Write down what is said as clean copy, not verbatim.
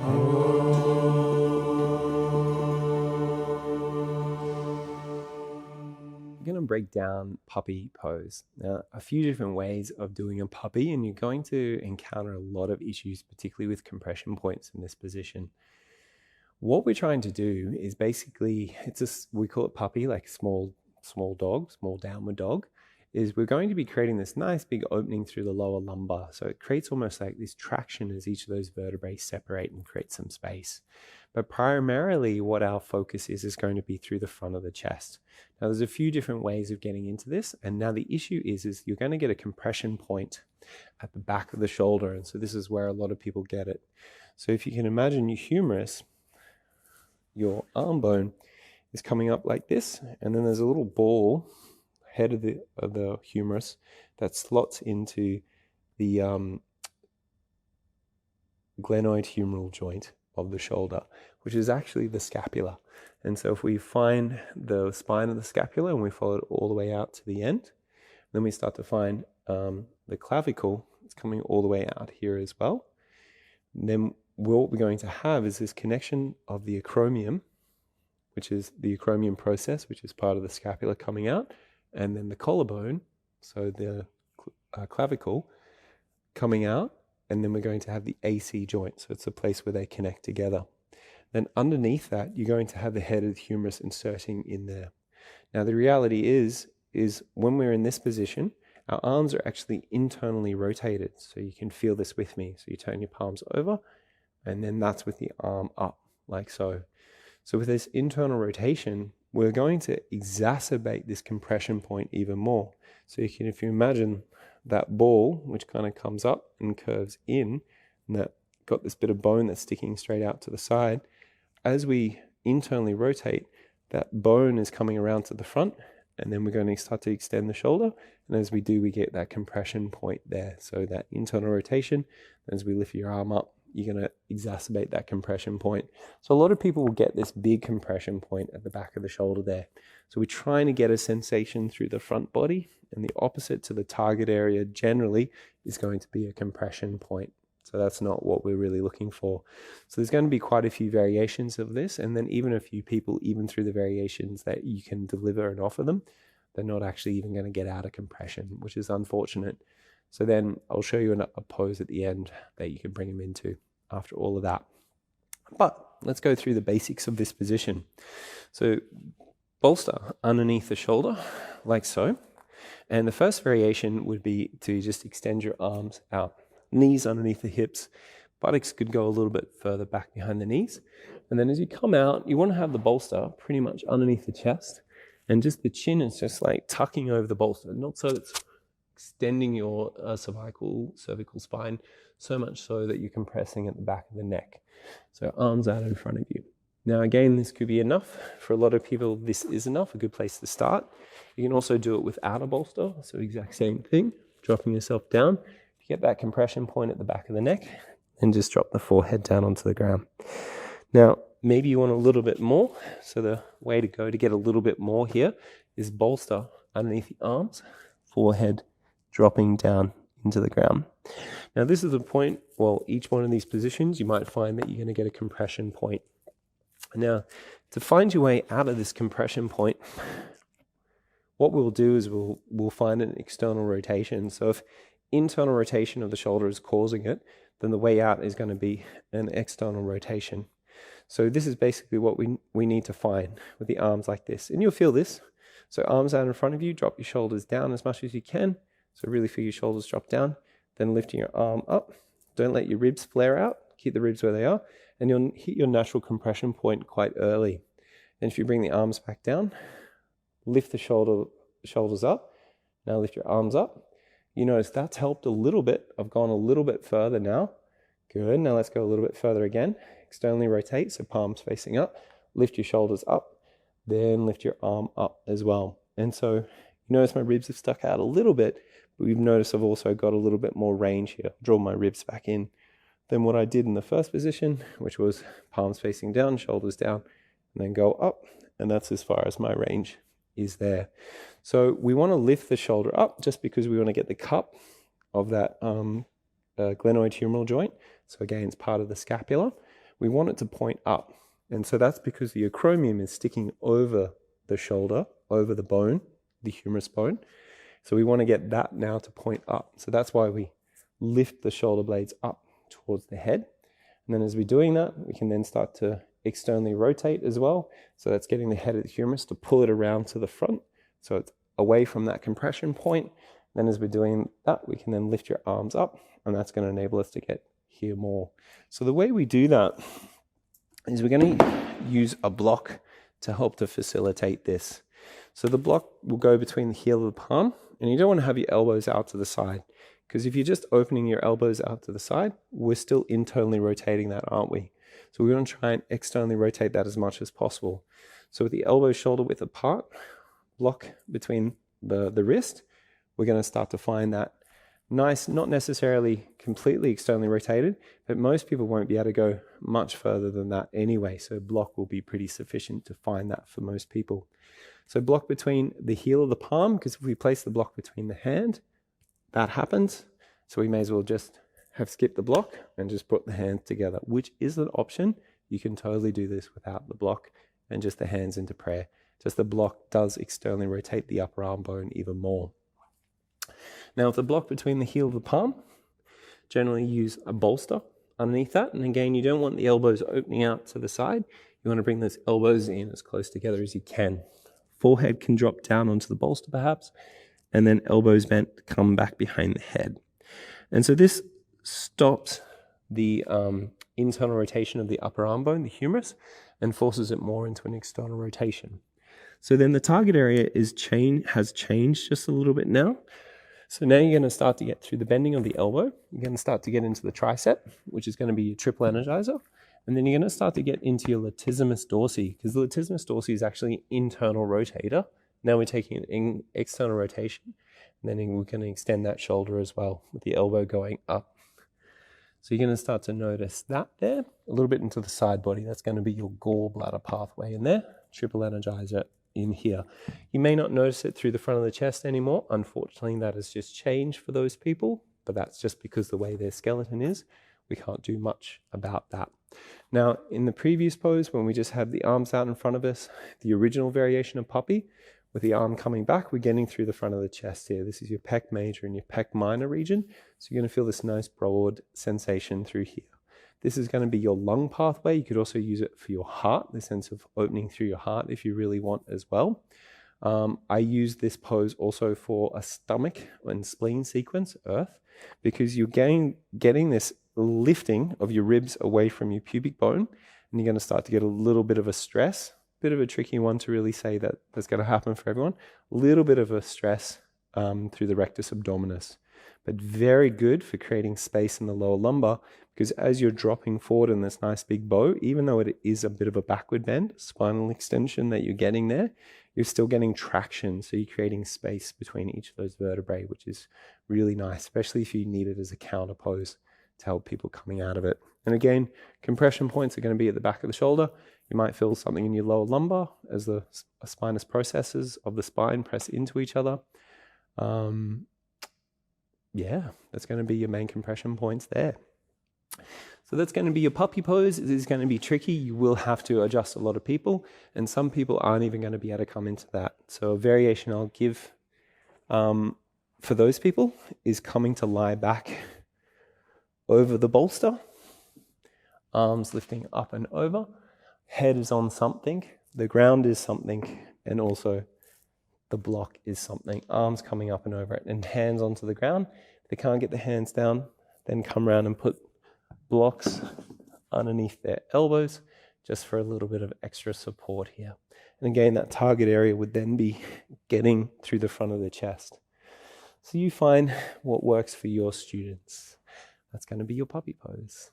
I'm going to break down puppy pose. Now, a few different ways of doing a puppy, and you're going to encounter a lot of issues, particularly with compression points in this position. What we're trying to do is basically, we call it puppy, like small dog, small downward dog, is we're going to be creating this nice big opening through the lower lumbar. So it creates almost like this traction as each of those vertebrae separate and create some space. But primarily what our focus is going to be through the front of the chest. Now there's a few different ways of getting into this. And now the issue is you're going to get a compression point at the back of the shoulder. And so this is where a lot of people get it. So if you can imagine your humerus, your arm bone is coming up like this. And then there's a little ball head of the humerus that slots into the glenoid humeral joint of the shoulder, which is actually the scapula. And so if we find the spine of the scapula and we follow it all the way out to the end, then we start to find the clavicle. It's coming all the way out here as well. And then what we're going to have is this connection of the acromion, which is the acromion process, which is part of the scapula coming out, and then the collarbone, so the clavicle, coming out, and then we're going to have the AC joint, so it's a place where they connect together. Then underneath that, you're going to have the head of the humerus inserting in there. Now the reality is when we're in this position, our arms are actually internally rotated, so you can feel this with me. So you turn your palms over, and then that's with the arm up, like so. So with this internal rotation, we're going to exacerbate this compression point even more. So if you imagine that ball, which kind of comes up and curves in, and that got this bit of bone that's sticking straight out to the side, as we internally rotate, that bone is coming around to the front, and then we're going to start to extend the shoulder. And as we do, we get that compression point there. So that internal rotation, as we lift your arm up, you're going to exacerbate that compression point. So a lot of people will get this big compression point at the back of the shoulder there. So we're trying to get a sensation through the front body, and the opposite to the target area generally is going to be a compression point. So that's not what we're really looking for. So there's going to be quite a few variations of this, and then even a few people, even through the variations that you can deliver and offer them, they're not actually even going to get out of compression, which is unfortunate. So then I'll show you a pose at the end that you can bring them into after all of that. But let's go through the basics of this position. So bolster underneath the shoulder, like so. And the first variation would be to just extend your arms out. Knees underneath the hips. Buttocks could go a little bit further back behind the knees. And then as you come out, you want to have the bolster pretty much underneath the chest. And just the chin is just like tucking over the bolster, not so it's extending your cervical spine, so much so that you're compressing at the back of the neck. So arms out in front of you. Now again, this could be enough. For a lot of people, this is enough, a good place to start. You can also do it without a bolster, so exact same thing, dropping yourself down. You get that compression point at the back of the neck, and just drop the forehead down onto the ground. Now, maybe you want a little bit more, so the way to go to get a little bit more here is bolster underneath the arms, forehead dropping down into the ground. Now this is the point, well, each one of these positions, you might find that you're going to get a compression point. Now, to find your way out of this compression point, what we'll do is we'll find an external rotation. So if internal rotation of the shoulder is causing it, then the way out is going to be an external rotation. So this is basically what we need to find with the arms like this. And you'll feel this. So arms out in front of you, drop your shoulders down as much as you can. So really feel your shoulders drop down. Then lifting your arm up. Don't let your ribs flare out. Keep the ribs where they are. And you'll hit your natural compression point quite early. And if you bring the arms back down, lift the shoulders up. Now lift your arms up. You notice that's helped a little bit. I've gone a little bit further now. Good. Now let's go a little bit further again. Externally rotate, so palms facing up. Lift your shoulders up. Then lift your arm up as well. And so you notice my ribs have stuck out a little bit, but you've noticed I've also got a little bit more range here. Draw my ribs back in than what I did in the first position, which was palms facing down, shoulders down, and then go up. And that's as far as my range is there. So we want to lift the shoulder up just because we want to get the cup of that glenoid humeral joint. So again, it's part of the scapula. we want it to point up. And so that's because the acromion is sticking over the shoulder, over the bone, the humerus bone. So we want to get that now to point up. So that's why we lift the shoulder blades up towards the head. And then as we're doing that, we can then start to externally rotate as well. So that's getting the head of the humerus to pull it around to the front. So it's away from that compression point. Then as we're doing that, we can then lift your arms up, and that's going to enable us to get here more. So the way we do that is we're going to use a block to help to facilitate this. So the block will go between the heel of the palm, and you don't want to have your elbows out to the side, because if you're just opening your elbows out to the side, we're still internally rotating that, aren't we? So we're going to try and externally rotate that as much as possible. So with the elbow shoulder width apart, block between the wrist, we're going to start to find that nice, not necessarily completely externally rotated, but most people won't be able to go much further than that anyway. So block will be pretty sufficient to find that for most people. So block between the heel of the palm, because if we place the block between the hand, that happens. So we may as well just have skipped the block and just put the hands together, which is an option. You can totally do this without the block and just the hands into prayer. Just the block does externally rotate the upper arm bone even more. Now with the block between the heel of the palm, generally use a bolster underneath that. And again, you don't want the elbows opening out to the side. You want to bring those elbows in as close together as you can. Forehead can drop down onto the bolster perhaps, and then elbows bent come back behind the head. And so this stops the internal rotation of the upper arm bone, the humerus, and forces it more into an external rotation. So then the target area has changed just a little bit now. So now you're going to start to get through the bending of the elbow. You're going to start to get into the tricep, which is going to be your triple energizer. And then you're going to start to get into your latissimus dorsi, because the latissimus dorsi is actually an internal rotator. Now we're taking an external rotation, and then we're going to extend that shoulder as well with the elbow going up. So you're going to start to notice that there, a little bit into the side body. That's going to be your gallbladder pathway in there, triple energizer in here. You may not notice it through the front of the chest anymore. Unfortunately, that has just changed for those people, but that's just because the way their skeleton is. We can't do much about that. Now, in the previous pose, when we just had the arms out in front of us, the original variation of puppy, with the arm coming back, we're getting through the front of the chest here. This is your pec major and your pec minor region. So you're going to feel this nice broad sensation through here. This is going to be your lung pathway. You could also use it for your heart, the sense of opening through your heart if you really want as well. I use this pose also for a stomach and spleen sequence, earth, because you're getting this lifting of your ribs away from your pubic bone, and you're going to start to get a little bit of a stress. Bit of a tricky one to really say that that's going to happen for everyone. A little bit of a stress through the rectus abdominis, but very good for creating space in the lower lumbar, because as you're dropping forward in this nice big bow, even though it is a bit of a backward bend, spinal extension that you're getting there, you're still getting traction. So you're creating space between each of those vertebrae, which is really nice, especially if you need it as a counter pose to help people coming out of it. And again, compression points are going to be at the back of the shoulder. You might feel something in your lower lumbar as the spinous processes of the spine press into each other. Yeah, that's going to be your main compression points there. So that's going to be your puppy pose. It is going to be tricky. You will have to adjust a lot of people, and some people aren't even going to be able to come into that. So a variation I'll give for those people is coming to lie back over the bolster, arms lifting up and over, head is on something, the ground is something, and also the block is something. Arms coming up and over it, and hands onto the ground. If they can't get the hands down, then come around and put blocks underneath their elbows, just for a little bit of extra support here. And again, that target area would then be getting through the front of the chest. So you find what works for your students. That's going to be your puppy pose.